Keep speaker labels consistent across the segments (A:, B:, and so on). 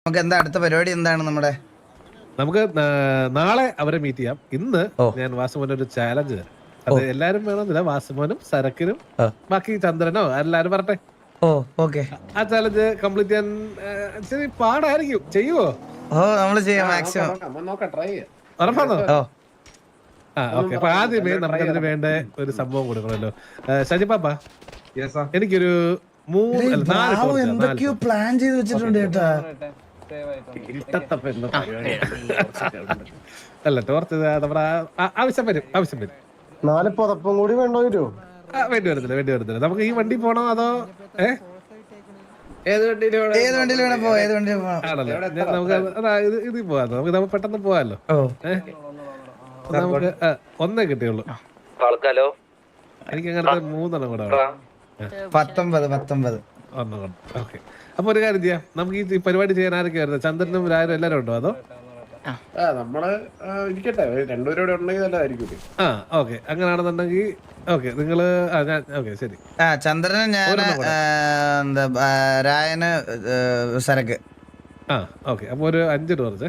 A: നമുക്ക് എന്താ അടുത്ത പരിപാടി എന്താണ് നമ്മുടെ?
B: നമുക്ക് നാളെ അവരെ മീറ്റ് ചെയ്യാം. ഇന്ന് ഞാൻ വാസുമോന് ഒരു ചാലഞ്ച് തരാം. അത് എല്ലാരും വേണമെന്നില്ല, വാസുമോനും സരക്കിനും ബാക്കി ചന്ദ്രനോ എല്ലാരും പറട്ടെ. ആ ചാലഞ്ച് കംപ്ലീറ്റ് ചെയ്യാൻ ഇച്ചിരി പാടായിരിക്കും. ചെയ്യുവോ?
A: നമ്മള് ചെയ്യാം മാക്സിമം.
B: ഉറപ്പാണോ? ഓക്കെ. അപ്പൊ ആദ്യമേ നമുക്കതിന് വേണ്ട ഒരു സംഭവം കൊടുക്കണമല്ലോ. ഷജിപ്പാപ്പ, എനിക്കൊരു 4
A: എന്തൊക്കെയോ പ്ലാൻ ചെയ്ത് വെച്ചിട്ടുണ്ട് കേട്ടാ.
B: അല്ല, ടോർച്ച് നമ്മുടെ ആവശ്യം വരും.
C: 4 പുതപ്പും കൂടി വേണ്ടി വരുമോ?
B: വേണ്ടി വരത്തില്ല. നമുക്ക് ഈ വണ്ടി പോണോ അതോ
A: ഏത് വണ്ടിയിൽ വേണം പോ?
B: ആണല്ലോ, നമുക്ക് ഇതിൽ പോവാം. നമുക്ക് പെട്ടെന്ന് പോവാല്ലോ. നമുക്ക് ഒന്നേ കിട്ടിയുള്ളൂ. എനിക്ക് അങ്ങനത്തെ 3 കൂടെ
A: 19.
B: ഓക്കെ. അപ്പൊ ഒരു കാര്യം ചെയ്യാം, നമുക്ക് ഈ പരിപാടി ചെയ്യാൻ ആരൊക്കെ വരുന്നത്? ചന്ദ്രനും രാജനും എല്ലാരും ഉണ്ടോ? അതോ
C: നമ്മള് ഇരിക്കട്ടെ, രണ്ടുപേരോടെ ഉണ്ടെങ്കിൽ നല്ലതായിരിക്കും.
B: ഓക്കെ. അങ്ങനെയാണെന്നുണ്ടെങ്കിൽ ഓക്കെ, നിങ്ങള് ഓക്കെ ശരി.
A: ചന്ദ്രന്, ഞാൻ, എന്താ രായന്, സരക്ക്.
B: ഓക്കെ. അപ്പൊ ഒരു 5 ടോർച്ച്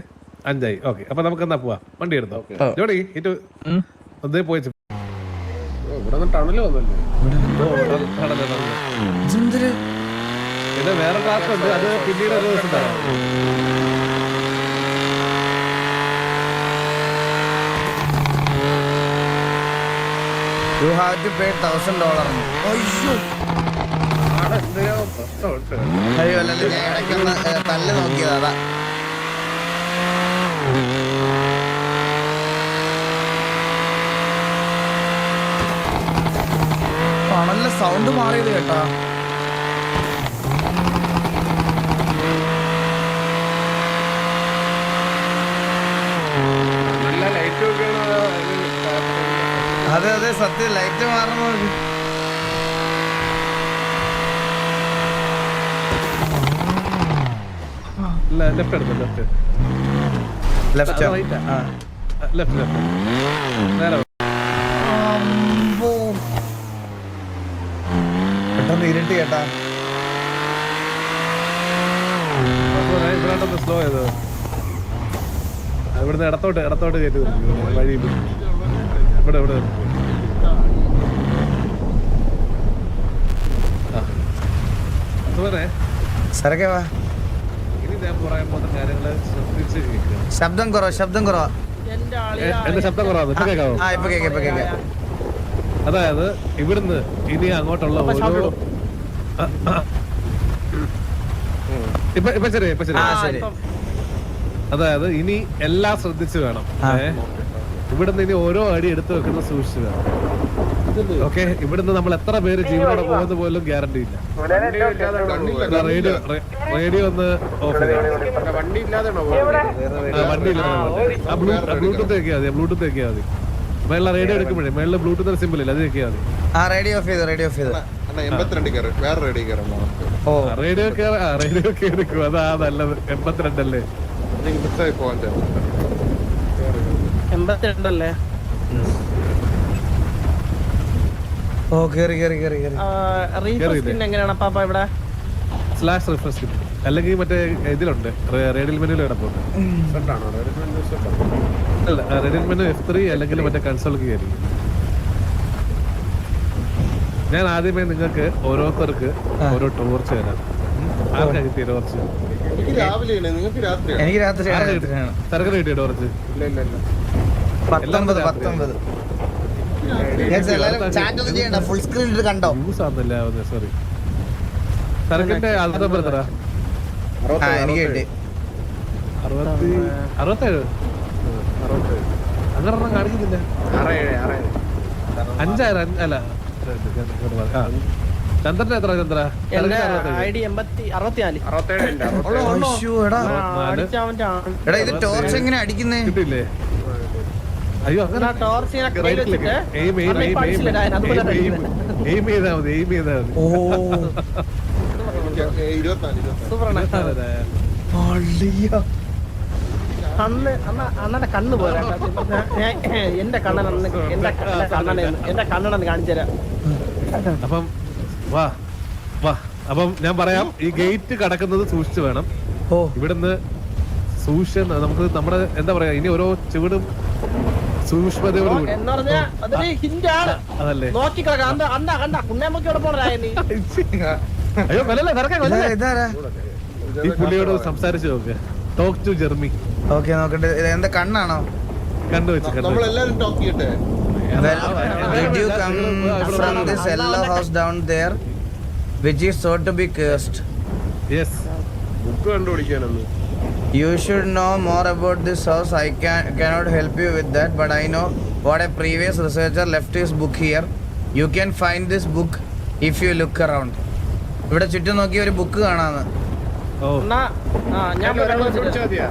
B: 5 ആയി. ഓക്കെ. അപ്പൊ നമുക്ക് എന്നാ പോവാ, വണ്ടി എടുത്തോ. ജോഡി ഇത് ഒന്നേ പോയി
C: ഇവിടെ ടണല് വന്നല്ലേ.
B: പിന്നെ വേറെ ക്ലാസ് ഉണ്ട്, അത് പിന്നീട് ഒരു ദിവസം തരാം.
A: You have to pay $1,000. അയ്യോ അല്ലല്ലോ, ഞാൻ ഇടയ്ക്കൊന്ന് തല്ല് നോക്കിയതാ. നല്ല സൗണ്ട് മാറിയത് കേട്ടാ.
C: നല്ല ലൈറ്റ് ഒക്കെ
A: അതെ സത്യം, ലൈറ്റ് മാറുന്നു.
B: ലെഫ്റ്റ് എടുത്തു.
A: ലെഫ്റ്റ്
B: നേരെ
A: പെട്ടെന്ന് ഇരുട്ടി കേട്ടാ.
B: ഇവിടെ സ്ലോ ചെയ്തോ. ഇവിടുന്ന് ഇടത്തോട്ട് കയറ്റി വഴിയിൽ. ഇവിടെ
A: സരക്കെ വാ.
B: ഇനി ഞാൻ പറയാൻ പോകുന്ന കാര്യങ്ങള് ശ്രദ്ധിച്ച് കേൾക്കുക.
A: ശബ്ദം കുറവാ.
B: എന്റെ ശബ്ദം കുറവാണ്. ഇപ്പൊ കേൾക്കാം. അതായത് ഇവിടുന്ന് ഇനി അങ്ങോട്ടുള്ള ഓരോ ഇപ്പൊ ശരി. അതായത് ഇനി എല്ലാം ശ്രദ്ധിച്ചു വേണം. ഇവിടുന്ന് ഇനി ഓരോ അടി എടുത്തു വെക്കുന്ന സൂക്ഷിച്ചു വേണം. ഓക്കെ. ഇവിടുന്ന് നമ്മൾ എത്ര പേര് ജീവനോടെ പോകുന്ന പോലും ഗ്യാരണ്ടി ഇല്ല. റേഡിയോ ഒന്ന് ഓഫ് ചെയ്യാം.
C: വണ്ടി ഇല്ലാതെയാണോ?
B: വണ്ടി ഇല്ല. ബ്ലൂടൂത്ത് വെക്കിയാ മതി. മേളിലെ റേഡിയോ എടുക്കുമ്പോഴേ മേളിലെ ബ്ലൂടൂത്ത് സിമ്പിൾ ഇല്ല, അത് വെക്കിയാ മതി.
A: റേഡിയോ ഓഫ് ചെയ്തു.
B: റേഡിയോ എടുക്കും, അതാ നല്ലത്. 82 അല്ലേ?
D: 82 അല്ലേ?
A: കേറി.
D: എങ്ങനെയാണ് പാപ്പ ഇവിടെ?
B: /refresh അല്ലെങ്കിൽ മറ്റേ ഇതിലുണ്ട്, റേഡിയൽ മെനുവിൽ കിടപ്പുണ്ട്. അല്ല, റേഡിയൽ മെനു F3 അല്ലെങ്കിൽ മറ്റേ കൺസോൾ കീ ആയിരിക്കും. ഞാൻ ആദ്യമേ നിങ്ങൾക്ക് ഓരോരുത്തർക്ക് ഓരോ ടോർച്ച് തരാം. ആർക്കാ കിട്ടിയ ടോർച്ച്?
A: എനിക്ക് രാത്രി
B: തരകന് കിട്ടിയ ടോർച്ച്
A: 19. ഫുൾ സ്ക്രീൻ കണ്ടോ?
B: യൂസ് ആവുന്നില്ല. സോറി. തരകന്റെ ആൾക്കാർ എത്ര?
A: എനിക്ക് കിട്ടി
B: 67. അങ്ങനെ കാണിക്കുന്നില്ല. 5000 അല്ല. ചന്ദ്രന്റെ എത്ര?
A: ഇത് ടോർച്ച് എങ്ങനെ അടിക്കുന്നേ?
B: കിട്ടില്ലേ? അയ്യോ, അങ്ങനെ എയിം ചെയ്താ മതി.
D: അണ്ണന്റെ കണ്ണ് പോലെ എന്റെ കണ്ണനെന്ന് കാണിച്ചു തരാം.
B: അപ്പം വാ. അപ്പം ഞാൻ പറയാം, ഈ ഗേറ്റ് കടക്കുന്നത് സൂക്ഷിച്ചു വേണം. ഇവിടുന്ന് നമുക്ക് നമ്മുടെ എന്താ പറയാ ഇനി ഓരോ ചുവടും സൂക്ഷ്മതയോടുകൂടി
D: എന്ന് പറഞ്ഞാ അതൊരു ഹിന്റാണ്.
B: അതല്ലേ
D: നോക്കിക്കള കണ്ട കുന്നേമ്മക്കോടെ പോണരായ നീ.
B: അയ്യോ കൊല്ലല്ലേ
A: ഇതാരാ?
B: ഈ പുള്ളിയോട് സംസാരിച്ചു നോക്ക്. Talk to Jeremy.
A: ഓക്കെ നോക്കട്ടെ. എന്താ കണ്ണാണോ?
B: കണ്ടുവെച്ച്
C: നമ്മളെല്ലാരും ടോക്ക് ചെയ്യട്ടെ.
A: Did you come from this yellow house down there, which is thought to be cursed?
B: Yes.
C: Book കണ്ടുപിടിക്കാനൊന്ന്.
A: You should know more about this house. I cannot help you with that, but I know what a previous researcher left his book here. You can find this book if you look around. ഇവിടെ ചുറ്റും നോക്കി ഒരു book കാണാന്ന്.
B: ഓ
D: എന്നാ ഞാൻ
C: കണ്ടുപിടിച്ചാ മതിയാ?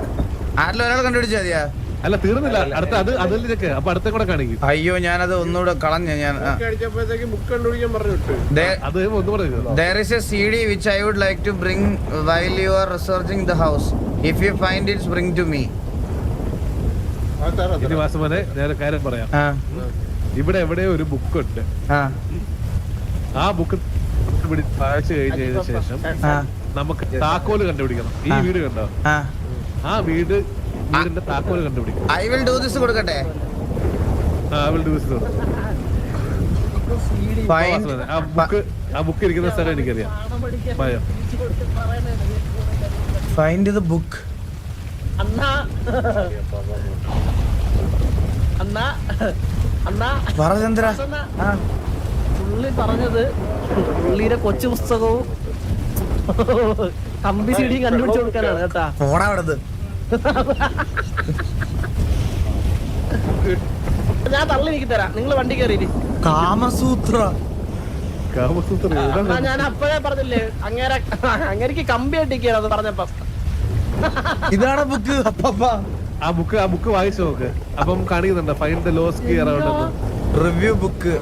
A: ആരിലും ഒരാൾ കണ്ടുപിടിച്ചാൽ മതിയാ?
B: അല്ല തീർന്നില്ല. അടുത്ത അതിൽ ചെക്ക്. അപ്പൊ അടുത്ത കൂടെ കാണിക്കും.
A: അയ്യോ ഞാനത് ഒന്നുകൂടെ കളഞ്ഞു ഞാൻ.
C: ബുക്ക് അടിച്ചപ്പോഴത്തേക്ക് ബുക്ക് കണ്ടുപിടിക്കാൻ പറഞ്ഞു വിട്ടു.
B: അത് ഒന്നുകൂടെ
A: There is a CD which I would like to bring while you are researching the house. If you find it, bring to me.
B: ഇനി വാസവനെ ഞാൻ കാര്യം പറയാം. ഇവിടെ എവിടെ ഒരു ബുക്ക് ഉണ്ട്. ആ ബുക്ക് വായിച്ചു കഴിഞ്ഞതിന് ശേഷം നമുക്ക് താക്കോല് കണ്ടുപിടിക്കണം. ഈ വീട് കണ്ടോ? ആ വീടിന്റെ താക്കോല് കണ്ടുപിടിക്കണം.
A: I will do this കൊടുക്കട്ടെ.
B: ആ ബുക്ക് ഇരിക്കുന്ന സ്ഥലം എനിക്കറിയാം.
A: Find the book. പറ ചന്ദ്ര.
D: പുള്ളി പറഞ്ഞത് പുള്ളിയുടെ കൊച്ചു പുസ്തകവും കമ്പി സീഡിയും കണ്ടുപിടിച്ചു കൊടുക്കാനാണ് കേട്ടാ.
A: പോടാ അവിടത്.
D: ഞാൻ തള്ളി എനിക്ക് തരാം. നിങ്ങൾ വണ്ടി കയറിയിരി.
A: കാമസൂത്ര.
D: ഞാൻ അപ്പോഴേ പറഞ്ഞില്ലേ അങ്ങേർക്ക് കമ്പി അടിക്കണം അത് പറഞ്ഞപ്പം.
A: ഇതാണ് ബുക്ക്.
B: ആ ബുക്ക് വായിച്ചു നോക്ക്. അപ്പം കാണിക്കുന്നുണ്ട് find the lost key around.
A: Review book.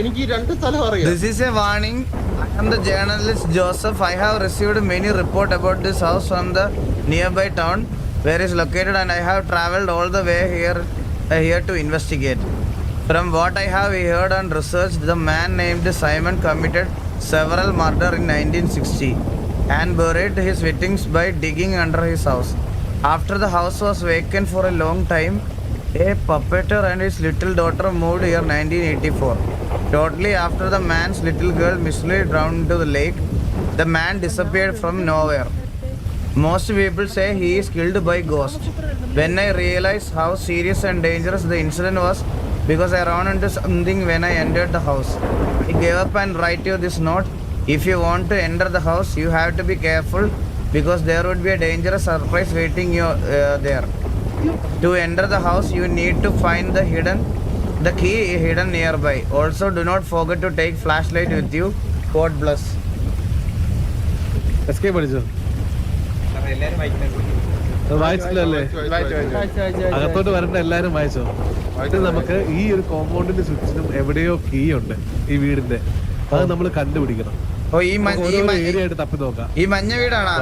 C: എനിക്ക് രണ്ട് സ്ഥലം അറിയാം.
A: This is a warning. I am the journalist Joseph. I have received many reports about this house from the nearby town where it is located, and I have travelled all the way here to investigate. From what I have heard and researched, the man named Simon committed several murders in 1960 and buried his victims by digging under his house. After the house was vacant for a long time, a puppeteer and his little daughter moved here 1984. Shortly after, the man's little girl mysteriously drowned into the lake. The man disappeared from nowhere. Most people say he is killed by ghost. When I realized how serious and dangerous the incident was, because I ran into something when I entered the house, I gave up and write you this note. If you want to enter the house, you have to be careful because there would be a dangerous surprise waiting you there. To enter the house, you need to find the key hidden nearby. Also, do not forget to take flashlight with you. God bless.
B: Escape അടിച്ചോ? വായിച്ചില്ലല്ലേ? അകത്തോട്ട് വരേണ്ട എല്ലാരും വായിച്ചോ? ഇത് നമുക്ക് ഈ ഒരു കോമ്പൗണ്ടിന്റെ ചുറ്റിനും എവിടെയോ കീ ഉണ്ട് ഈ വീടിന്റെ. അത് നമ്മൾ കണ്ടുപിടിക്കണം. ഏരിയ ആയിട്ട് തപ്പി നോക്കാം.
A: ഈ മഞ്ഞ വീടാണോ?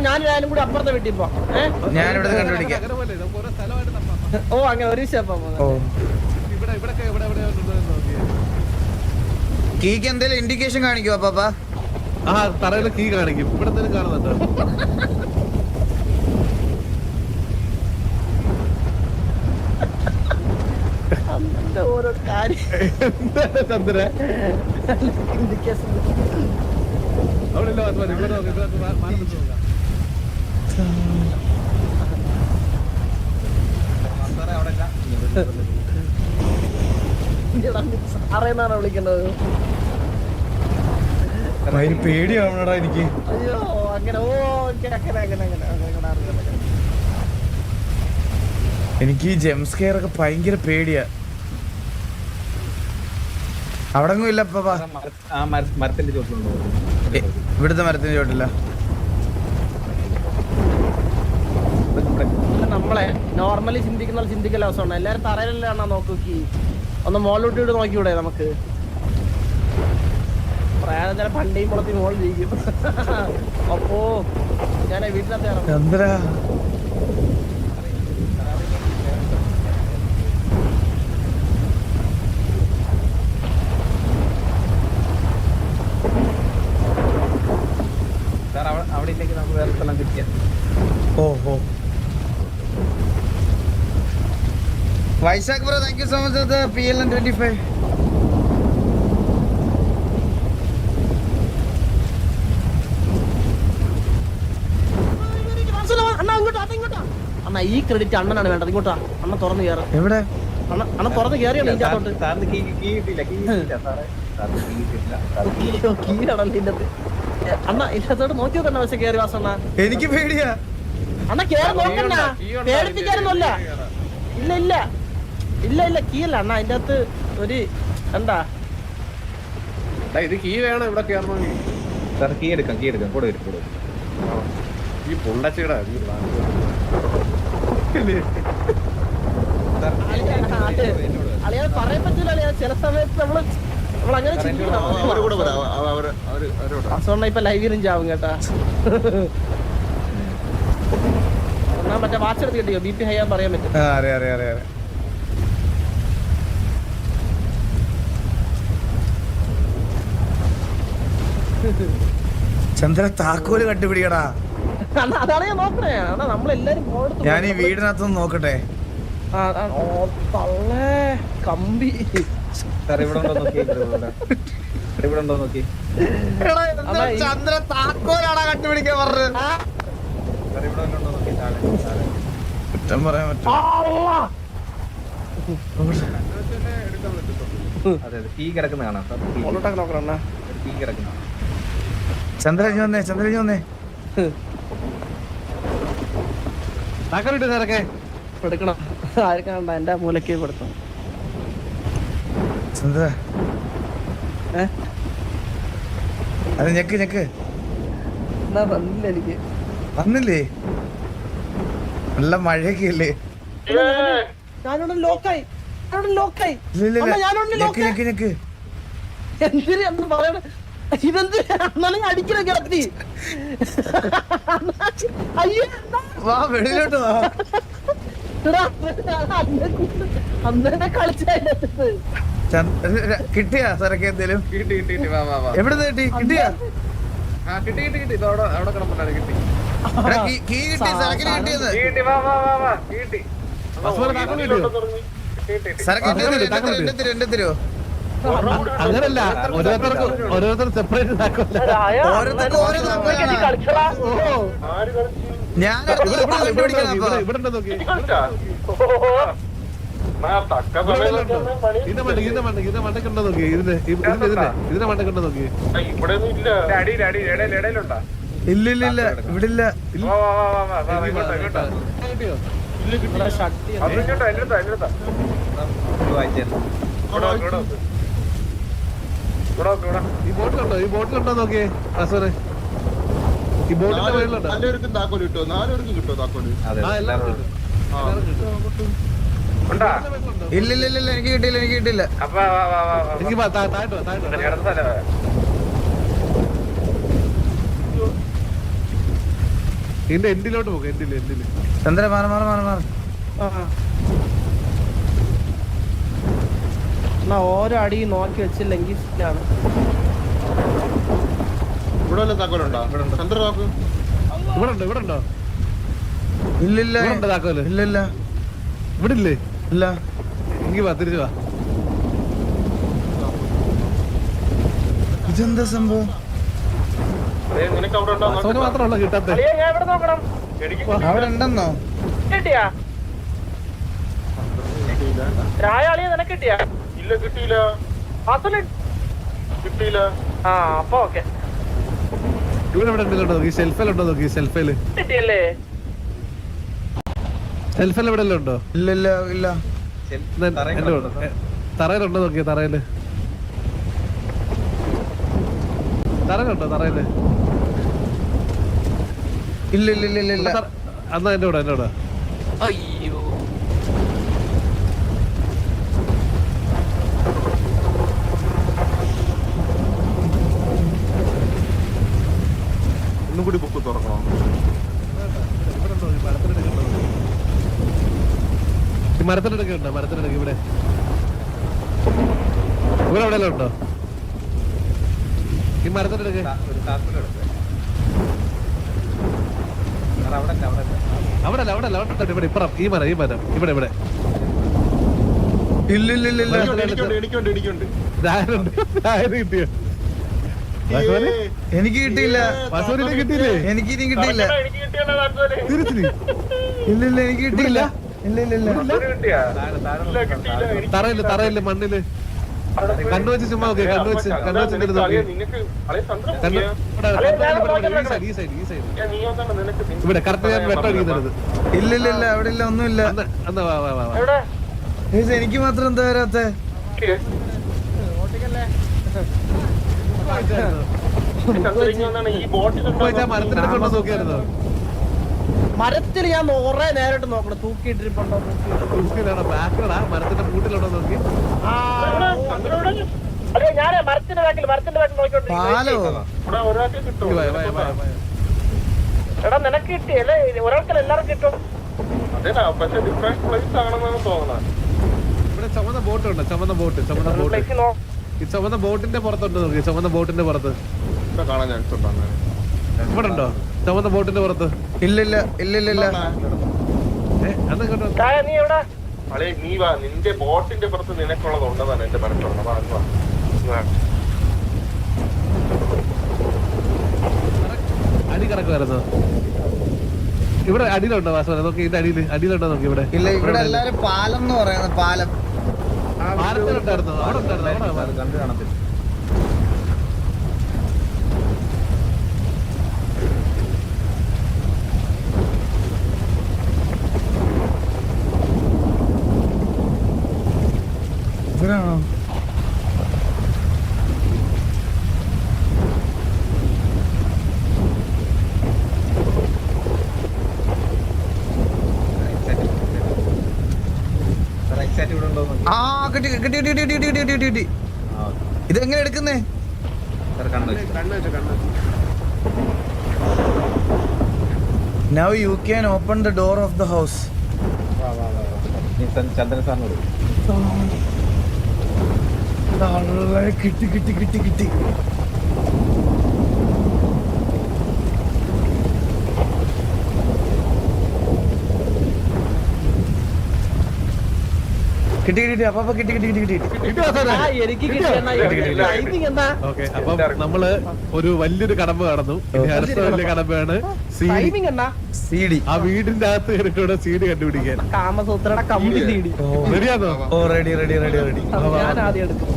D: ഞാനും കൂടി അപ്പുറത്തെ വീട്ടിൽ പോ.
A: ഞാനിവിടെ കണ്ടുപിടിക്കാം.
D: ഓ അങ്ങനെ ഒരു
A: കീക്ക് എന്തെങ്കിലും ഇൻഡിക്കേഷൻ കാണിക്കുവോ പാപ്പ?
B: ആ തറയിലെ കീ കാണിക്കും. ഇവിടെ എന്തെങ്കിലും കാണുന്നുണ്ടോ?
D: ഓരോ കാര്യം
B: ചന്ദ്ര അവിടെ
D: സാറേന്നാണ് വിളിക്കുന്നത്.
A: പേടിയാവണടാ എനിക്ക്.
D: അയ്യോ അങ്ങനെ
A: എനിക്ക് ഈ ജംസ്കെയർ ഒക്കെ ഭയങ്കര പേടിയാ. അവിടെ ഇല്ല
E: മരത്തിന്റെ ചോട്ടിലുണ്ടോ?
A: ഇവിടുത്തെ മരത്തിന്റെ ചോട്ടില്ല.
D: നമ്മളെ നോർമലി ചിന്തിക്കല അവസ്ഥയാണ്. എല്ലാരും തറയിലാണ് നോക്കി. ഒന്ന് മോളിലോട്ട് നോക്കിയൂടെ നമുക്ക്? പ്രയാണം ചില പണ്ടിയും പുറത്തി മോളിലിരിക്കും. അപ്പോ ഞാൻ വീട്ടിനകത്ത്
A: ചന്ദ്ര
E: കണ്ടില്ലെങ്കിൽ നമുക്ക് വേറെ സ്ഥലം കിട്ടിയ
A: ഓ Vaishakh bro thank you so much for the PLN 25.
D: അണ്ണാ ഇങ്ങോട്ടാ അണ്ണാ ഈ ക്രെഡിറ്റ് അണ്ണനാണ് വേണ്ടത്. ഇങ്ങോട്ടാ അണ്ണ തുറന്ന് കയറും.
A: എവിടെ
D: അണ്ണ തുറന്ന് കയറിയാണ് ഇതിന്റെ അകത്തോട്ട്.
E: സാറിന് കീ കിട്ടിയില്ല സാറേ. സാറിന് കീ കിട്ടില്ല.
D: കീഴടല്ല ഇതിന്റെ അകത്ത്. അണ്ണ ഇതിനകത്തോട്ട് നോക്കി നോക്കണ്ട. പക്ഷെ കയറി വാസണ്ണ
A: എനിക്ക് പേടിയാ.
D: അണ്ണ കേറി നോക്കണ്ട. പേടിപ്പിക്കാനൊന്നുമല്ല. ഇല്ല കീയല്ല അണ്ണ. അതിന്റെ അകത്ത് ഒരു എന്താ
C: ഇത് കീ വേണം ഇവിടെ കയറണമെങ്കിൽ.
E: സാർ കീ എടുക്കാം കൂടെ വരും.
C: ഈ പുണ്ടച്ചിയുടെ
D: അളിയാ പറയാൻ പറ്റൂല. അളിയാ ചില സമയത്ത് നമ്മളങ്ങനെ വാസണ്ണ ഇപ്പൊ ലൈവിലും ചാവും കേട്ടാ. എന്നാ മറ്റേ വാച്ച് എടുത്ത് കിട്ടിയോ? BP ഹൈ പറയാൻ പറ്റും.
A: അറിയാം. ചന്ദ്ര താക്കോല് കണ്ടുപിടിക്കടാ.
D: അതാണ് ഞാൻ നോക്കണേ. അതാ നമ്മളെല്ലാരും
A: ഞാൻ ഈ വീടിനകത്തൊന്ന് നോക്കട്ടെ.
D: തള്ളേ കമ്പി.
E: സാർ ഇവിടെ ഉണ്ടോ നോക്കി.
A: ചന്ദ്ര താക്കോലാടാ കണ്ടുപിടിക്കാൻ പറഞ്ഞത്.
E: സാർ ഇവിടെ ഉണ്ടോ നോക്കി.
A: കുറ്റം പറയാൻ പറ്റും.
E: അതെ കീ കിടക്കുന്ന കാണാം സാർ. കീ കിടക്കുന്ന
A: ചന്ദ്ര വന്നേ.
B: താക്കോലിട്ട് സാറൊക്കെ
D: എടുക്കണം. ആർക്കാണ്ട എന്റെ മൂലക്ക് കൊടുത്തു.
A: ചന്ദ്ര അത് ഞെക്ക്
D: എന്നാ വന്നില്ല എനിക്ക്.
A: വന്നില്ലേ? നല്ല മഴയൊക്കെ അല്ലേ?
D: ഞാനോട് ലോക്കായി.
A: ഞെക്ക്.
D: എന്തിനാ എന്ന് പറയണ? ഇതെന്ത് അടിക്കണ കിടത്തി. അയ്യോ
A: വാ വെളിയിലോട്ട് വാ.
D: അന്നേരം കളിച്ചത്
A: കിട്ടിയാ സാറൊക്കെ എന്തേലും?
C: കിട്ടി വാ
A: എവിടെ കിട്ടിയാ?
C: കിട്ടി അവിടെ കിടപ്പുണ്ടാണ്. കിട്ടി
A: കീ കിട്ടി. സരക്കിന് കിട്ടിയത്
C: കിട്ടി
A: സരക്ക് എന്റെ തരുമോ?
B: അങ്ങനല്ല, ഓരോരുത്തർ സെപ്പറേറ്റ് താക്കോല.
A: ഓരോരുത്തർക്ക് ഓരോ താക്കോലാണ്. ഞാൻ
B: ഇവിടെ ഉണ്ടോ നോക്കി. ഇതിന്റെ മണ്ടക്കുണ്ടോ നോക്കി. ഇതിന്റെ മണ്ടക്കുണ്ടോ നോക്കി.
A: ഇല്ല ഇവിടെ ഇല്ല.
B: ഈ ബോട്ടിലുണ്ടോ നോക്കിയേ അസോനെ. ഈ ബോട്ടിന്റെ മേളിലുണ്ടോ?
C: എല്ലാവർക്കും താക്കോല് കിട്ടോ? 4 പേർക്കും കിട്ടോ താക്കോല്?
B: ആ എല്ലാവർക്കും ഉണ്ട്.
A: ഇല്ല എനിക്ക് കിട്ടിയില്ല.
B: എനിക്ക് താഴോട്ട് ഇതിന്റെ എൻഡിലോട്ട് പോകും. എൻഡില്
A: ചന്ദ്ര മാറി.
D: എന്നാ ഓരോ അടി നോക്കി വെച്ചില്ലെങ്കിൽ ആണ്.
C: ഇവിടെ വല്ല താക്കോലുണ്ടോ? ചന്ദ്ര നോക്ക്.
B: ഇവിടെ ഉണ്ടോ?
A: ഇല്ല
B: ഇവിടെ താക്കോല്.
A: ഇല്ല
B: ഇവിടെ ഇല്ലേ?
A: ഇല്ല.
B: എനിക്ക് തിരിച്ചു വാ.
A: ഇതെന്താ സംഭവം?
C: നിനക്ക് അവിടെ ഉണ്ടോ?
B: അസോന് മാത്രമല്ല കിട്ടാത്ത.
D: ഞാൻ എവിടെ നോക്കണം?
A: അവിടെ ഉണ്ടെന്നോ?
D: കിട്ടിയാ രായാളിയെ നിനക്ക് കിട്ടിയാ?
C: ഇല്ല കിട്ടിയില്ല. കിട്ടിയില്ല.
D: ആ അപ്പൊ ഓക്കെ.
B: ഇവിടെ ഉണ്ടോ നോക്കി. സെൽഫിലുണ്ടോ നോക്കി.
D: കിട്ടിയല്ലേ?
B: സെൽഫിൽ എവിടെ ഉണ്ടോ?
A: ഇല്ല.
B: തറയിലുണ്ടോ നോക്കിയ. തറയിലുണ്ടോ? തറയില്
A: ഇല്ല.
B: എന്നാ എന്റെ കൂടെ.
D: അയ്യോ
C: ഒന്നും കൂടി ബുക്ക് തുറക്കണോ?
B: മരത്തിനടക്ക് ഉണ്ടോ? മരത്തിനടക്ക് ഇവിടെ എവിടെയെല്ലാം ഉണ്ടോ? ഈ മരത്തിനടക്ക്
E: ഒരു താക്കോൽ എടുത്ത്
B: അവിടെ അല്ല അവിടെ അല്ല അവിടെ ഇവിടെ ഇപ്പുറം ഈ മരം ഇവിടെ ഇവിടെ
A: ഇല്ല ഇല്ല ഇല്ല ഇല്ല
B: കിട്ടിയോ
A: എനിക്ക് കിട്ടിയില്ല.
B: വാസുവിനെ കിട്ടിയില്ലേ?
A: എനിക്ക് ഇനി കിട്ടിയില്ല.
B: തിരിച്ചില്ലേ?
A: ഇല്ല ഇല്ല എനിക്ക് കിട്ടിയില്ല. ഇല്ല ഇല്ല ഇല്ല
B: തറയില്ല മണ്ണില് കണ്ണു വെച്ച് ചുമ്മാ നോക്കി കണ്ണു വെച്ച് ഈ സൈഡ് ഇവിടെ കറക്റ്റ് ഞാൻ വെട്ടം അടിക്കുന്നത്.
A: ഇല്ല ഇല്ല ഇല്ല അവിടെ ഇല്ല ഒന്നുമില്ല.
B: എന്നാ വാ വാ വാ
A: എനിക്ക് മാത്രം എന്താ വരാത്ത?
B: മരത്തിനെടുക്കണ്ടോ നോക്കിയായിരുന്നോ?
D: മരത്തിൽ ഞാൻ കുറെ നേരിട്ട് നോക്കണം തൂക്കിയിട്ടിരിപ്പുണ്ടോ
B: തൂക്കിലാണോ ബാക്കിലാ മരത്തിന്റെ മൂട്ടിലുണ്ടോ നോക്കി?
D: ഞാൻ മരത്തിന്റെ ബാക്കിൽ
A: പാലോ
D: എടാ നിനക്ക് കിട്ടിയല്ലേ ഒരാൾക്കല്ല എല്ലാവർക്കും കിട്ടും.
B: ഇവിടെ ചുമന്ന ബോട്ട് ഉണ്ട് ചുമന്ന ബോട്ട് ഈ ചുമന്ന ബോട്ടിന്റെ പുറത്തുണ്ട് നോക്കി ചുമന്ന ബോട്ടിന്റെ പുറത്ത് ഇവിടെ ഉണ്ടോ ചുമന്ന ബോട്ടിന്റെ പുറത്ത്?
A: ഇല്ല ഇല്ല ഇല്ല ഇല്ല ഇല്ല
D: നീ എവിടെ
C: നീ വാ നിന്റെ ബോട്ടിന്റെ പുറത്ത് നിനക്കുള്ളത് ഉണ്ടെന്നാണ് എന്റെ മനസ്സിലുള്ളത്.
B: അടി കറക്കുമായിരുന്നോ? ഇവിടെ അടിയിലുണ്ടോ വാസവന നോക്കി ഇതിന്റെ അടിയിലുണ്ടോ നോക്കി ഇവിടെ?
A: ഇല്ല ഇവിടെ എല്ലാരും പാലം എന്ന് പറയുന്നത് പാലം.
B: പാലത്തിലുണ്ടായിരുന്നോ? അവിടെ ഉണ്ടായിരുന്നു
E: കണ്ടു കാണത്തില്ല.
A: ഇവരാണോ? ആ കിട്ടി കിട്ടി കിട്ടി കിട്ടി കിട്ടി കിട്ടി കിട്ടി കിട്ടി. ഇതെങ്ങനെ എടുക്കുന്നേ? Now you can open the door of the house.
E: ചന്ദ്രൻ സാറിനോട്
A: കിട്ടി കിട്ടി കിട്ടി കിട്ടി. കിട്ടി കിട്ടി അപ്പൊ കിട്ടി കിട്ടി കിട്ടി കിട്ടി.
D: എനിക്ക്
B: ഓക്കെ അപ്പം നമ്മള് ഒരു വലിയൊരു കടമ്പ കടന്നു. ഇനി അടുത്ത വലിയ കടമ്പയാണ്
A: CD.
B: ആ വീടിന്റെ അകത്ത് കയറിട്ടൂടെ CD കണ്ടുപിടിക്കാൻ.
D: കാമസൂത്രയുടെ കമ്പി തീടി
B: റെഡിയാണോ?
A: ഓ റെഡി റെഡി റെഡി റെഡി.
D: ഞാൻ ആദ്യം എടുക്കും.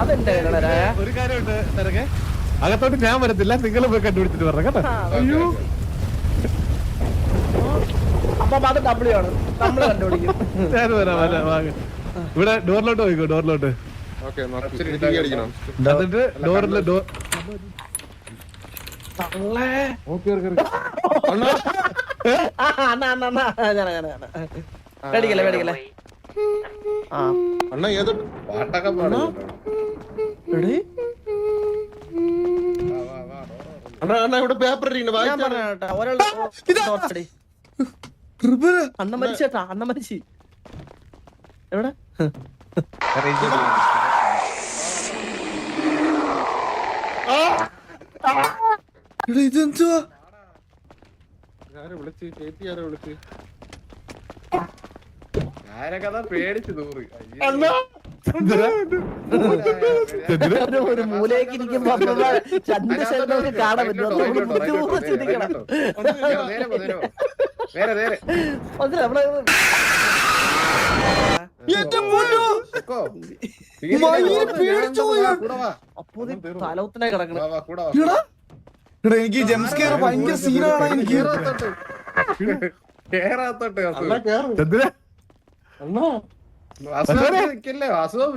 D: അതെന്റെ
B: ഒരു കാര്യമുണ്ട് തിരക്കെ അകത്തോട്ട് ഞാൻ വരത്തില്ല നിങ്ങൾ പോയി കണ്ടുപിടിച്ചിട്ട് പറഞ്ഞ കേട്ടോ.
D: അപ്പൊ അത് ഡബ്ല്യൂ ആണ് നമ്മള് കണ്ടുപിടിക്കും.
B: ഞാൻ വരാം ഇവിടെ ഡോറിലോട്ട് പോയിക്കോ ഡോറിലോട്ട്. എന്നിട്ട് ഡോറില്
D: പേടിക്കല്ലേ പേടിക്കല്ലേ.
C: അണ്ണ ഏതോ പാട്ടൊക്കെ പാടും. ഇവിടെ പേപ്പർ
D: അണ്ണ മരിച്ചേട്ടാ അണ്ണ മരിച്ചു. എവിടെ
A: ഇതെന്തുവാ?
C: വിളിച്ച് ചേച്ചി ആരെ വിളിച്ച് ആരൊക്കെ പേടിച്ചു ദൂറി.
D: ഒരു മൂലയ്ക്ക് ഇരിക്കുമ്പോ രണ്ട് ശരീരം കാണാൻ പറ്റും. അപ്പൊ തലവുത്തിനെ കിടക്കണം.
A: എനിക്ക് ജംസ്കെയർ ഭയങ്കര സീനാണ്. എനിക്ക്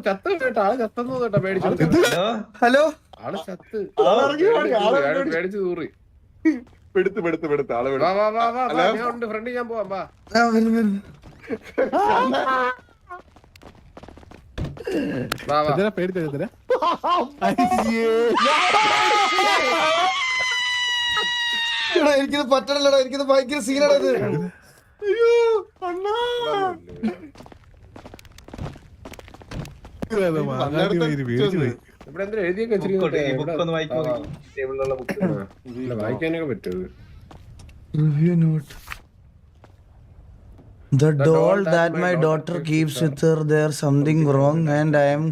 C: ചത്ത് കേട്ടോ ആള് ചത്തെന്ന് കേട്ടോ പേടിച്ചു.
A: ഹലോ
C: ആള് ചത്ത് പേടിച്ചു തൂറി. ആള് ഫ്രണ്ട് ഞാൻ പോവാം വാ.
B: പേടിച്ചെടുത്തില്ല
A: എനിക്കിത് പറ്റണല്ലോടാ. എനിക്കിത് ഭയങ്കര സീനാണ് ഇത്.
C: ഇവിടെ എന്താ എഴുതിയൊക്കെ വായിക്കാനൊക്കെ പറ്റും.
A: Review note The doll that my daughter keeps with her, there's something wrong, and I am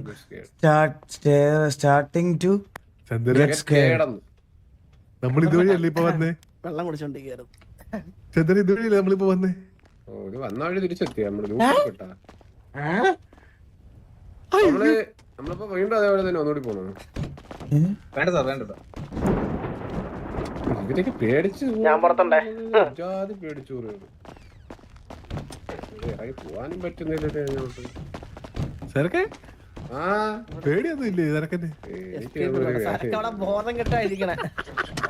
A: starting to
B: Chandra
A: get scared.
B: നമ്മൾ ഇതുവഴിയല്ലേ ഇപ്പൊ വന്നേ?
D: വെള്ളം കുടിച്ചോണ്ടിരിക്കുന്നു.
B: ചന്ദ്ര ഇതുവഴിയല്ലേ നമ്മളിപ്പോ വന്നേ?
C: ഓ ഇത് വന്ന വഴി തിരിച്ചെത്തി നമ്മള് ലൂപ്പിൽപ്പെട്ടാ. നമ്മളിപ്പോ വീണ്ടും അതേപോലെ തന്നെ ഒന്നുകൂടി പോണു.
E: വേണ്ട സാർ വേണ്ട സാർ.
C: ഇവരൊക്കെ പേടിച്ച്
D: ഞാൻ പുറത്തുണ്ടേ.
C: ജാതി പേടിച്ചു ഇറങ്ങി പോവാനും പറ്റുന്നില്ലല്ലേ അങ്ങോട്ട്.
B: സരക്കെ
C: ആ
B: പേടിയൊന്നും ഇല്ലേ സരക്കന്നെ?
D: സരക്ക് അവിടെ ബോധം കെട്ടായിരിക്കണേ.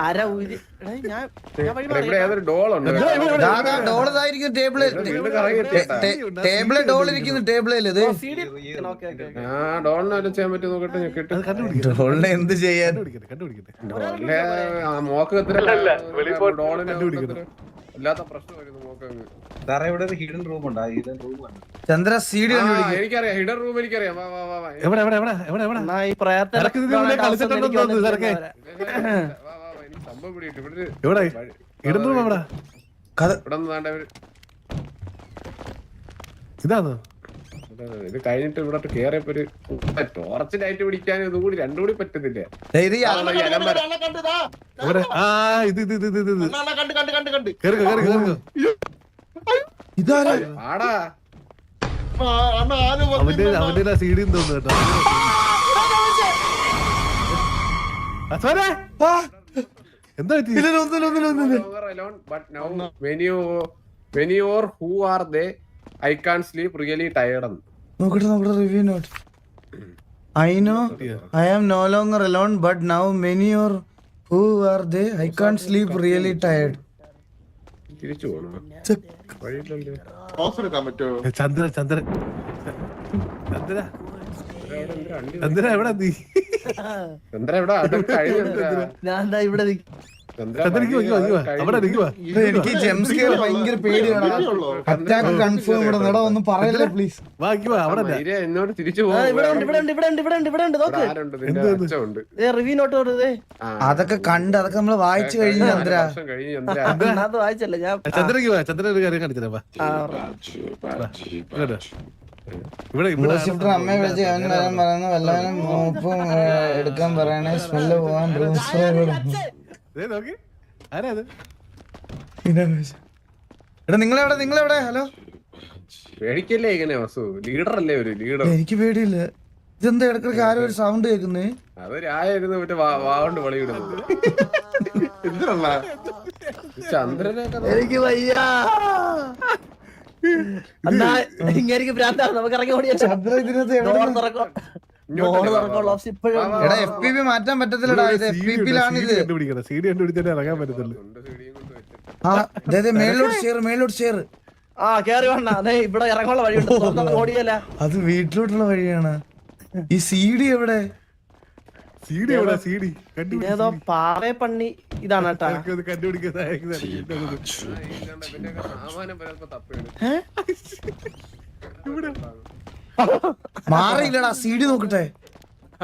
D: അര ഊരി. എടാ, ഞാൻ വഴി
C: ഇവിടെ ഏതൊരു ഡോളുണ്ട്.
A: ഡോൾ ഇതായിരിക്കും ടേബിള്. ടേബിള് ഡോൾ ഇരിക്കുന്നു ടേബിളിൽ. ഇത്
C: ആ ഡോളിനെ വല്ല ചെയ്യാൻ പറ്റും നോക്കട്ടെ ഞെക്കിട്ട്.
A: ഡോളിനെ എന്ത് ചെയ്യാൻ?
B: കണ്ടുപിടിക്കട്ടെ.
C: ഡോളിനെ ആ മോക്ക് എത്ര ഡോളിനെ ഇല്ലാത്ത പ്രശ്നം വരുന്നു മോക്ക്.
E: സാറേ ഇവിടെ ഒരു ഹിഡൻ റൂം ഉണ്ട്. ആ ഹിഡൻ റൂം ഉണ്ട്.
A: ചന്ദ്ര സീഡി കണ്ടുപിടിക്കും.
C: എനിക്കറിയാം ഹിഡൻ റൂം എനിക്കറിയാം. വാ വാ വാ വാ
B: എവിടെ എവിടെ എവിടെ എവിടെ എവിടെ?
D: എന്നാ ഈ പ്രയത്നം
B: സരക്ക് ഇതിന് മുന്നേ കളിച്ചിട്ടുണ്ടോ സരക്കെ?
C: എനിക്ക് സംഭവം പിടിയിട്ട് ഇവിടെ
B: എവിടെ ഇടുന്നു? എവിടെ
A: കഥ
C: ഇവിടെ നിന്ന് താണ്ട
B: ഇതാണോ?
C: ഇത് കഴിഞ്ഞിട്ട് ഇവിടെ കേറിയപ്പോ ഒരു ടോർച്ച് ലൈറ്റ് പിടിക്കാൻ ഇതും കൂടി രണ്ടും കൂടി പറ്റുന്നില്ല.
A: ഇത് ഈ
B: എവിടെ? ആ ഇത് ഇത് ഇത് ഇത് ഇത് കേറുക കേറുക കേറുക.
A: ഇതാരാ?
C: ആടാ
B: അവന്റെ സീഡി തോന്നുന്നു കേട്ടോ. അസോനെ എന്താ പറ്റി?
C: alone, but now when you are who are they? I can't sleep, really tired.
A: നോക്കട്ടെ review note. I know I am no longer alone, but now many are who are they? I can't sleep, really tired.
C: തിരിച്ചു പോണോ? വഴിയില്ലല്ലേ.
B: ചന്ദ്ര ചന്ദ്ര ചന്ദ്ര ചന്ദ്ര എവിടെ നീ?
C: ചന്ദ്ര എവിടെ? അതൊക്കെ കഴിഞ്ഞു ചന്ദ്ര.
D: ഞാൻ ദാ ഇവിടെ
C: ചന്ദ്ര
B: ചന്ദ്രക്ക് അവിടെ നിൽക്കുവാ.
A: എനിക്ക് ജംപ് സ്കെയർ ഭയങ്കര പേടിയാണ്. അറ്റാക്ക് കൺഫേം ഇവിടെ നട ഒന്നും പറയല്ലേ പ്ലീസ്.
B: വാങ്ങിക്കുവാ അവിടെ
C: മൈര എന്നോട് തിരിച്ചു
D: ഇവിടെ ഉണ്ട് ഇവിടെ ഉണ്ട് ഇവിടെ ഉണ്ട് ഇവിടെ ഉണ്ട് ഇവിടെ ഉണ്ട് നോക്ക്.
C: ആരുണ്ട്? നിന്റെ അച്ഛനുണ്ട്.
D: റിവ്യൂ നോട്ട് കൊടുത്തേ.
A: അതൊക്കെ കണ്ട് അതൊക്കെ നമ്മള് വായിച്ചു കഴിഞ്ഞു ചന്ദ്ര.
C: വർഷം കഴിഞ്ഞ് ചന്ദ്ര.
D: അത് വായിച്ചല്ല ഞാൻ.
B: ചന്ദ്രക്ക് പോവാ. ചന്ദ്ര ഒരു കാര്യം കാണിച്ചതാ. ഇവിടെ ഇവിടെ
A: ഷിഫ്റ്റർ അമ്മയെ വിളിച്ച് അവൻ വരാൻ പറയുന്നു. വല്ലവനും ഉപ്പും എടുക്കാൻ പറയണേ. സ്മെല്ല് പോവാൻ റൂം സ്പ്രേ
B: നോക്കി ആരാ അത്?
A: എടാ നിങ്ങളെവിടെ? ഹലോ
C: പേടിക്കല്ലേ ഇങ്ങനെ വസു? ലീഡർ അല്ലേ ഒരു ലീഡർ.
A: എനിക്ക് പേടിയില്ല. ഇതെന്താ ഇടക്കിടക്ക് ആരും ഒരു സൗണ്ട് കേൾക്കുന്നേ?
C: അവരായിരുന്നു മറ്റേ വാഗോണ്ട് വളയിടുന്നത്. ചന്ദ്രനൊക്കെ
D: എനിക്ക് വയ്യ. എന്നാ ഇങ്ങനെ ഭ്രാന്താണ്. നമുക്ക് ഇറങ്ങി ഓടിയാ
A: ചന്ദ്ര ഇതിനകത്ത് എവിടെ എടാ FPP മാറ്റാൻ പറ്റത്തില്ലടാ. ഇത് FPP-ലാണ് ഇത്.
B: കണ്ടുപിടിക്കണം. സീഡി കണ്ടുപിടിച്ചാലേ ഇറങ്ങാൻ പറ്റത്തുള്ളൂ.
A: ആ മേലോട്ട് ഷെയർ.
D: ആ കേറി വേണ്ട. അതെ ഇവിടെ ഇറങ്ങാനുള്ള വഴിയുണ്ട്. ഓടിയല്ല.
A: അത് വീട്ടിലോട്ടുള്ള വഴിയാണ്. ഈ സീഡി എവിടെ?
B: സീഡി എവിടെ? സീഡി
D: ഏതോ പാറേ പണ്ണി ഇതാണ് കേട്ടാ.
B: കണ്ടുപിടിക്കാൻ
C: സാമാനം പലപ്പോ തപ്പിടും.
A: മാറിയില്ലടാ. സീഡി നോക്കട്ടെ.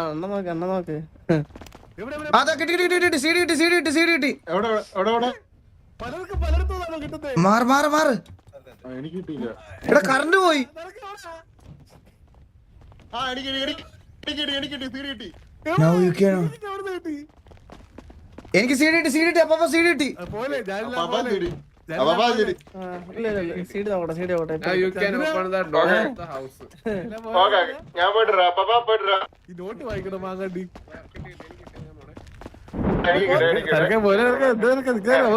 D: എണ്ണ നോക്ക്.
A: അതാ കിട്ടി. സീഡി കിട്ടി. മാറ്. എടാ കറണ്ട് പോയി. Now you can. എനിക്ക് സീഡി കിട്ടി. അപ്പൊ സീഡി കിട്ടി.
D: ഇല്ല സീഡ് നോക്കട്ടെ.
C: Now you can open the door of the house.
B: ഈ നോട്ട് വായിക്കണം വാങ്ങണ്ടി.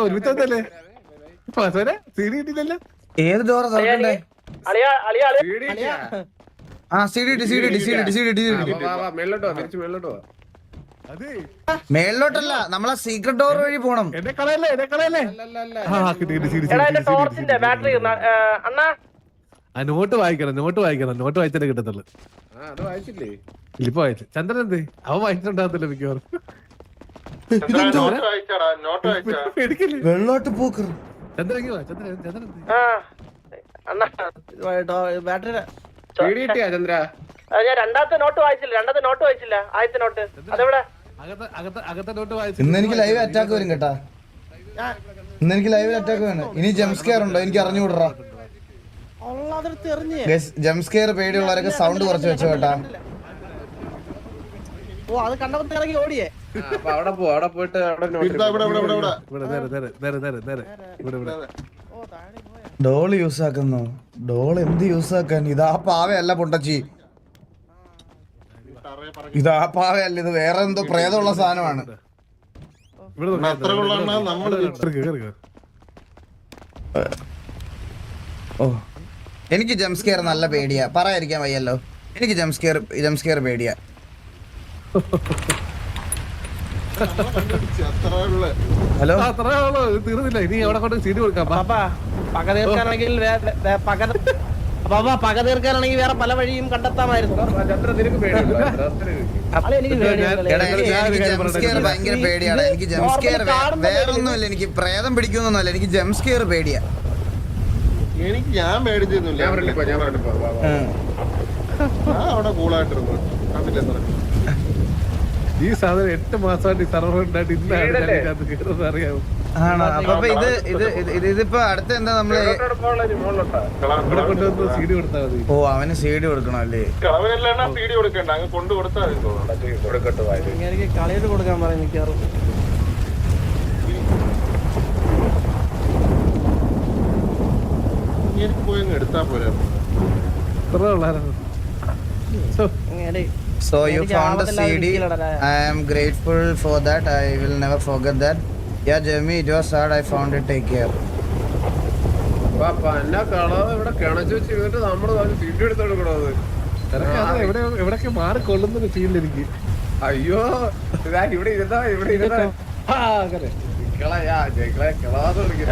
B: ഒരുമിച്ചല്ലേ സീഡി കിട്ടില്ലല്ലോ.
A: ഏത് ഡോറാ തുറക്കണ്ടേ?
C: പേടിയില്ല.
A: ആ സീഡി കിട്ടി.
C: വാ, വാ, മേളിലോട്ട് വാ, തിരിച്ച് മേളിലോട്ട് വാ.
B: അതെ
A: മേളിലോട്ടല്ല, നമ്മളെ സീക്രട്ട് ഡോർ വഴി പോണം.
B: എന്നെ കളയല്ലേ
C: അല്ലല്ലല്ല.
B: ആ കിട്ടി സീഡി.
D: ബാറ്ററി അണ്ണാ
B: ആ നോട്ട് വായിക്കണം. നോട്ട് വായിച്ചാലേ കിട്ടത്തുള്ളൂ.
C: ആ അത് വായിച്ചില്ലേ?
B: ഇപ്പൊ വായിച്ചു. ചന്ദ്രൻ എന്തേ? അവൻ വായിച്ചിട്ടുണ്ടാകത്തില്ല മിക്കവാറും.
A: വെള്ളോട്ട് പോക്കർ.
B: ചന്ദ്രൻ
D: അണ്ണാ ബാറ്ററി
C: പേടി കിട്ടിയാ ചന്ദ്ര?
D: ഞാൻ രണ്ടാമത്തെ നോട്ട് വായിച്ചില്ല. ആദ്യത്തെ നോട്ട് അതെവിടെ?
B: അകത്തെ നോട്ട് വായിച്ചു.
A: ഇന്ന് എനിക്ക് ലൈവ് അറ്റാക്ക് വരും കേട്ടാ. ഇന്ന് എനിക്ക് ലൈവിൽ അറ്റാക്ക് വേണം. ഇനി ജംപ് സ്കെയർ ഉണ്ടോ? എനിക്ക് അറിഞ്ഞുകൂടാ.
D: അതെടുത്ത് എറിഞ്ഞ്
A: ജംസ്കെയർ പേടിയുള്ളവരൊക്കെ സൗണ്ട് കുറച്ച് വെച്ചോ കേട്ടാ.
D: ഓ അത് കണ്ടപ്പോ ഇറങ്ങി ഓടിയേ.
C: അപ്പൊ അവിടെ പോ, അവിടെ പോയിട്ട് അവിടെ note
B: ഇവിടെ
D: ഓ താഴെ പോയാ.
A: ഡോള് യൂസ് ആക്കുന്നു. ഡോൾ എന്ത് യൂസ് ആക്കാൻ? ഇതാ പാവയല്ല പൊണ്ടച്ചി, ഇതാ പാവയല്ല, ഇത് വേറെ എന്തോ പ്രേതമുള്ള സാധനമാണ്. ഓ എനിക്ക് ജംസ്കെയർ നല്ല പേടിയാ, പറയാതിരിക്കാൻ വയ്യല്ലോ. എനിക്ക് ജംസ്കെയർ പേടിയാ. ഹലോ
B: തീർന്നില്ല, ഇനി അവിടെ കൊണ്ട് സീറ്റ് കൊടുക്കാം.
D: പാപ്പാ പക തീർക്കാനാണെങ്കിൽ പക തീർക്കാനാണെങ്കിൽ വേറെ പല വഴിയും കണ്ടെത്താമായിരുന്നു.
C: ചന്ദ്ര നിനക്ക് പേടിയുണ്ടോ?
D: അല്ല എനിക്ക് പേടിയൊന്നുമില്ല.
A: എടാ, എനിക്ക് ജംസ്കെയർ ഭയങ്കര പേടിയാണ്. എനിക്ക് ജംസ്കെയർ വേറൊന്നുമില്ല, എനിക്ക് പ്രേതം പിടിക്കുന്നൊന്നുമല്ല, എനിക്ക് ജംസ്കെയർ പേടിയാ.
F: എനിക്ക് ഞാൻ മേടിച്ചൊന്നുമില്ല.
C: ഞാൻ പറഞ്ഞിപ്പോ
F: ഞാൻ അവിടെ കൂളായിട്ടിരുന്നു. കണ്ടില്ലേ
B: ഈ സാധനം 8 മാസമായിട്ട് സർവർ ഉണ്ടായിട്ട് ഇന്നാണ് അറിയാമോ?
A: ആണോ? അപ്പൊ ഇതിപ്പോ അടുത്ത എന്താ നമ്മള്
B: ഇവിടെ കൊണ്ടുവന്ന് സീഡി കൊടുത്താൽ മതി.
A: ഓ അവന് സീഡി കൊടുക്കണം അല്ലേ?
F: കളവനെല്ലാം സീഡി കൊടുക്കണ്ട, അങ്ങ് കൊണ്ടു കൊടുത്താൽ
D: എനിക്ക് കളിയിട്ട് കൊടുക്കാൻ പറയും മിക്കവാറും.
F: എനിക്ക് പോയി അങ്ങ് എടുത്താ പോരാ.
B: ഇത്ര ഉള്ളായിരുന്നു.
D: ഇങ്ങനെ
A: So you found the CD. I am grateful for that. I will never forget that. Yeah, Jeremy, it was sad. I found it. Take care.
C: എന്നാ കളവ് ഇവിടെ കിണച്ചു വെച്ചിരുന്നിട്ട് നമ്മള് സീറ്റ് എടുത്ത് കൊടുക്കണത്.
B: എവിടെയൊക്കെ മാറിക്കൊള്ളുന്ന ഫീൽ എനിക്ക്.
C: അയ്യോ ഇതാ ഇവിടെ ഇരുന്നാ
B: അങ്ങനെ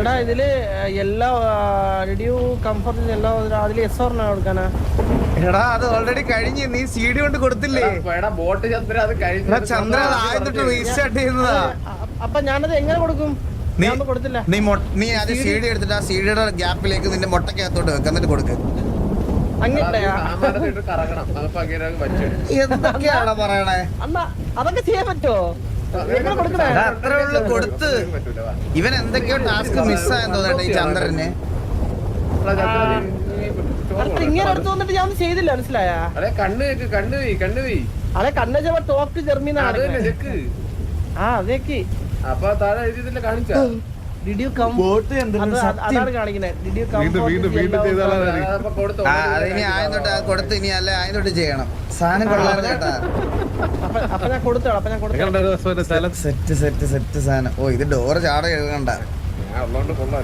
D: എടാ ഇതില് എല്ലാ റിഡ്യൂ കംഫർട്ട് എല്ലാ അതില് എസ് ഓർണ കൊടുക്കാനാ.
A: എടാ അത് ഓൾറെഡി കഴിഞ്ഞ്, നീ സീഡി കൊണ്ട് കൊടുത്തില്ലേ?
C: ബോട്ട് ചന്ദ്ര അത്
A: എടാ, ചന്ദ്ര അത് ആദ്യം റീസ്റ്റാർട്ട് ചെയ്യുന്നതാ.
D: അപ്പൊ ഞാനത് എങ്ങനെ കൊടുക്കും?
A: നീ
D: ഞാൻ കൊടുത്തില്ല.
A: നീ അത് സീഡി എടുത്തിട്ട് ആ സീഡിയുടെ ഗ്യാപ്പിലേക്ക് നിന്റെ മുട്ടക്കകത്തോട്ട് വെക്ക്, എന്നിട്ട് കൊടുക്ക്.
D: അങ്ങനെയാ
C: കറങ്ങണം. അപ്പൊ അങ്ങനെ പറ്റും.
A: എന്തൊക്കെയാണോ പറയണേ?
D: അണ്ണാ അതൊക്കെ ചെയ്യാൻ പറ്റുമോ? എങ്ങനെ കൊടുക്കണേ?
A: എടാ, അത്രേ ഉള്ളൂ കൊടുത്ത്. ഇവൻ എന്തൊക്കെയോ ടാസ്ക് മിസ്സായെന്ന് തോന്നട്ടെ ഈ ചന്ദ്രന്.
D: അടുത്ത് ഇങ്ങനെ എടുത്തു വന്നിട്ട് ഞാൻ ഒന്നും ചെയ്തില്ല, മനസ്സിലായാ?
C: അതെ കണ്ണു പോയി
D: അതെ കണ്ണ ടോക്ക് ജെർമിനാണ്. ആ അതേക്ക്
C: അപ്പൊ താഴെ എഴുതിയില്ല കാണിച്ച
D: അതാണ് കാണിക്കുന്നത്.
B: വീണ്ടും ചെയ്താലാണ്
A: അതിനി ആയം തൊട്ട് കൊടുത്ത്, ഇനി അല്ല ആയം തൊട്ട് ചെയ്യണം. സാധനം കൊള്ളാറ് കേട്ടാ.
D: അപ്പൊ ഞാൻ കൊടുത്തോളാം.
A: സെറ്റ് സാധനം. ഓ ഇത് ഡോറ് ചാട എഴുതണ്ട.
C: ഉള്ളോണ്ട് കൊള്ളാം.